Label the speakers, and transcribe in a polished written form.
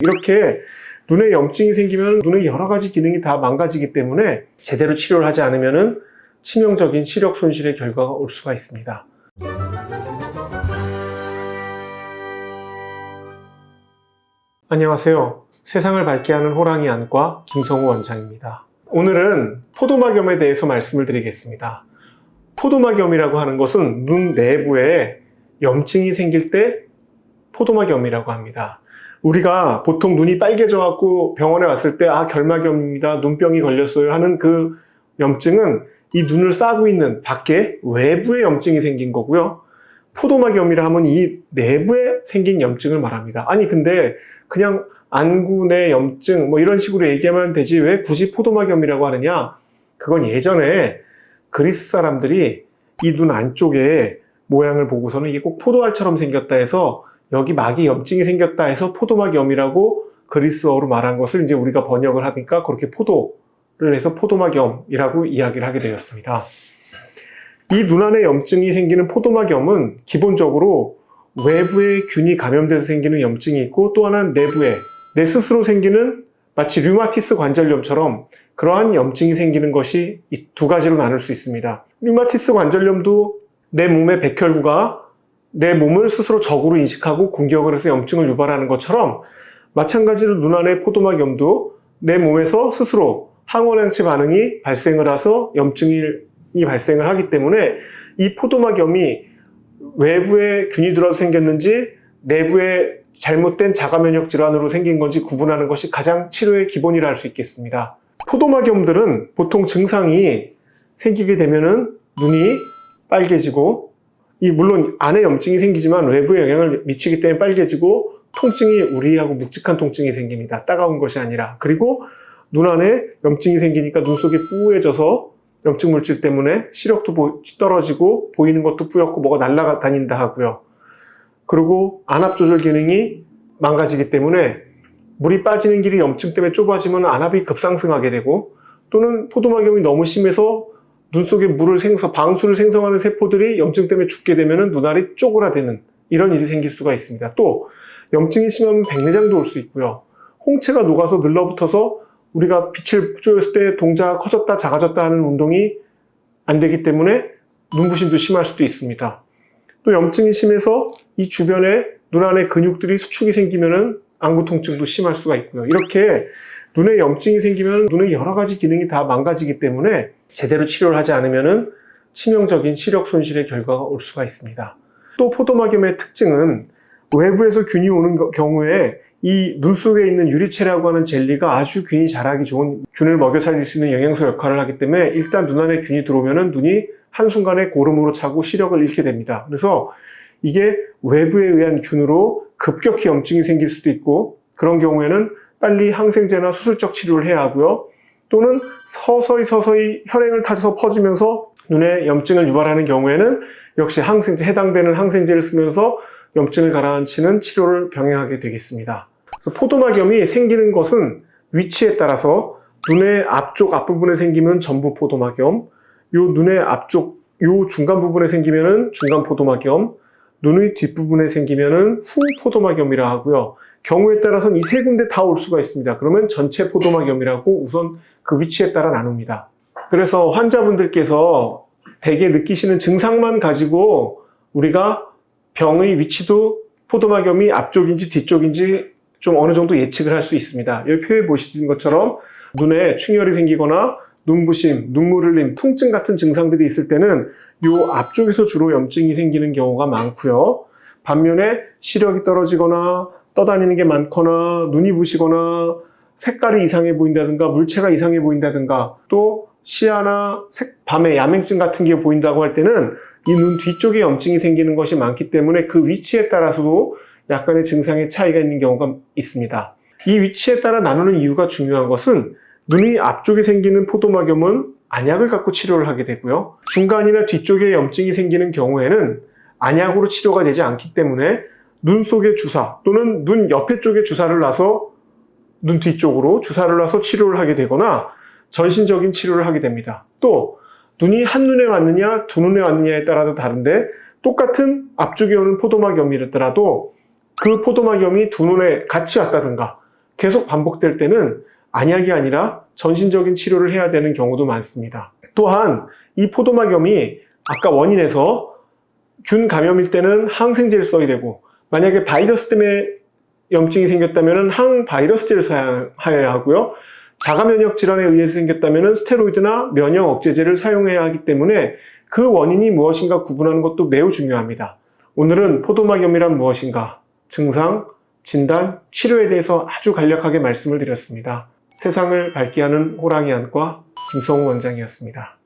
Speaker 1: 이렇게 눈에 염증이 생기면 눈의 여러 가지 기능이 다 망가지기 때문에 제대로 치료를 하지 않으면 치명적인 시력 손실의 결과가 올 수가 있습니다. 안녕하세요. 세상을 밝게 하는 호랑이 안과 김성우 원장입니다. 오늘은 포도막염에 대해서 말씀을 드리겠습니다. 포도막염이라고 하는 것은 눈 내부에 염증이 생길 때 포도막염이라고 합니다. 우리가 보통 눈이 빨개져 갖고 병원에 왔을 때 결막염입니다, 눈병이 걸렸어요 하는 그 염증은 이 눈을 싸고 있는 밖에 외부에 염증이 생긴 거고요. 포도막염이라 하면 이 내부에 생긴 염증을 말합니다. 아니 근데 그냥 안구 내 염증 이런 식으로 얘기하면 되지 왜 굳이 포도막염이라고 하느냐? 그건 예전에 그리스 사람들이 이 눈 안쪽에 모양을 보고서는 이게 꼭 포도알처럼 생겼다 해서 여기 막이 염증이 생겼다 해서 포도막염이라고 그리스어로 말한 것을 이제 우리가 번역을 하니까 그렇게 포도를 해서 포도막염이라고 이야기를 하게 되었습니다. 이 눈 안에 염증이 생기는 포도막염은 기본적으로 외부에 균이 감염돼서 생기는 염증이 있고 또 하나는 내부에 내 스스로 생기는 마치 류마티스 관절염처럼 그러한 염증이 생기는 것이 이 두 가지로 나눌 수 있습니다. 류마티스 관절염도 내 몸의 백혈구가 내 몸을 스스로 적으로 인식하고 공격을 해서 염증을 유발하는 것처럼 마찬가지로 눈 안의 포도막염도 내 몸에서 스스로 항원항체 반응이 발생을 해서 염증이 발생을 하기 때문에 이 포도막염이 외부에 균이 들어서 생겼는지 내부에 잘못된 자가면역 질환으로 생긴 건지 구분하는 것이 가장 치료의 기본이라 할 수 있겠습니다. 포도막염들은 보통 증상이 생기게 되면은 눈이 빨개지고 물론 안에 염증이 생기지만 외부에 영향을 미치기 때문에 빨개지고 통증이 우리하고 묵직한 통증이 생깁니다. 따가운 것이 아니라. 그리고 눈 안에 염증이 생기니까 눈 속이 뿌해져서 염증 물질 때문에 시력도 떨어지고 보이는 것도 뿌옇고 뭐가 날아다닌다 하고요. 그리고 안압 조절 기능이 망가지기 때문에 물이 빠지는 길이 염증 때문에 좁아지면 안압이 급상승하게 되고 또는 포도막염이 너무 심해서 눈 속에 방수를 생성하는 세포들이 염증 때문에 죽게 되면 눈알이 쪼그라드는 이런 일이 생길 수가 있습니다. 또 염증이 심하면 백내장도 올 수 있고요. 홍채가 녹아서 늘러붙어서 우리가 빛을 쬐었을 때 동자가 커졌다 작아졌다 하는 운동이 안 되기 때문에 눈부심도 심할 수도 있습니다. 또 염증이 심해서 이 주변에 눈 안에 근육들이 수축이 생기면은 안구 통증도 심할 수가 있고요. 이렇게 눈에 염증이 생기면 눈의 여러 가지 기능이 다 망가지기 때문에 제대로 치료를 하지 않으면 치명적인 시력 손실의 결과가 올 수가 있습니다. 또 포도막염의 특징은 외부에서 균이 오는 경우에 이 눈 속에 있는 유리체라고 하는 젤리가 아주 균이 자라기 좋은 균을 먹여 살릴 수 있는 영양소 역할을 하기 때문에 일단 눈 안에 균이 들어오면 눈이 한순간에 고름으로 차고 시력을 잃게 됩니다. 그래서 이게 외부에 의한 균으로 급격히 염증이 생길 수도 있고 그런 경우에는 빨리 항생제나 수술적 치료를 해야 하고요. 또는 서서히 혈행을 타서 퍼지면서 눈에 염증을 유발하는 경우에는 역시 해당되는 항생제를 쓰면서 염증을 가라앉히는 치료를 병행하게 되겠습니다. 그래서 포도막염이 생기는 것은 위치에 따라서 눈의 앞부분에 생기면 전부 포도막염, 눈의 앞쪽 중간 부분에 생기면은 중간 포도막염, 눈의 뒷부분에 생기면은 후 포도막염이라 하고요. 경우에 따라서는 이 세 군데 다 올 수가 있습니다. 그러면 전체 포도막염이라고 우선 그 위치에 따라 나눕니다. 그래서 환자분들께서 대개 느끼시는 증상만 가지고 우리가 병의 위치도 포도막염이 앞쪽인지 뒤쪽인지 좀 어느 정도 예측을 할 수 있습니다. 여기 표에 보시는 것처럼 눈에 충혈이 생기거나 눈부심, 눈물 흘림, 통증 같은 증상들이 있을 때는 이 앞쪽에서 주로 염증이 생기는 경우가 많고요. 반면에 시력이 떨어지거나 떠다니는 게 많거나 눈이 부시거나 색깔이 이상해 보인다든가 물체가 이상해 보인다든가 또 시야나 밤에 야맹증 같은 게 보인다고 할 때는 이 눈 뒤쪽에 염증이 생기는 것이 많기 때문에 그 위치에 따라서도 약간의 증상의 차이가 있는 경우가 있습니다. 이 위치에 따라 나누는 이유가 중요한 것은 눈이 앞쪽에 생기는 포도막염은 안약을 갖고 치료를 하게 되고요. 중간이나 뒤쪽에 염증이 생기는 경우에는 안약으로 치료가 되지 않기 때문에 눈 속에 주사 또는 눈 옆에 쪽에 주사를 놔서 눈 뒤쪽으로 주사를 놔서 치료를 하게 되거나 전신적인 치료를 하게 됩니다. 또 눈이 한눈에 왔느냐 두 눈에 왔느냐에 따라도 다른데 똑같은 앞쪽에 오는 포도막염이더라도 그 포도막염이 두 눈에 같이 왔다든가 계속 반복될 때는 안약이 아니라 전신적인 치료를 해야 되는 경우도 많습니다. 또한 이 포도막염이 아까 원인에서 균 감염일 때는 항생제를 써야 되고, 만약에 바이러스 때문에 염증이 생겼다면 항바이러스제를 사용해야 하고요. 자가면역 질환에 의해서 생겼다면 스테로이드나 면역 억제제를 사용해야 하기 때문에 그 원인이 무엇인가 구분하는 것도 매우 중요합니다. 오늘은 포도막염이란 무엇인가, 증상, 진단, 치료에 대해서 아주 간략하게 말씀을 드렸습니다. 세상을 밝게 하는 호랑이 안과 김성우 원장이었습니다.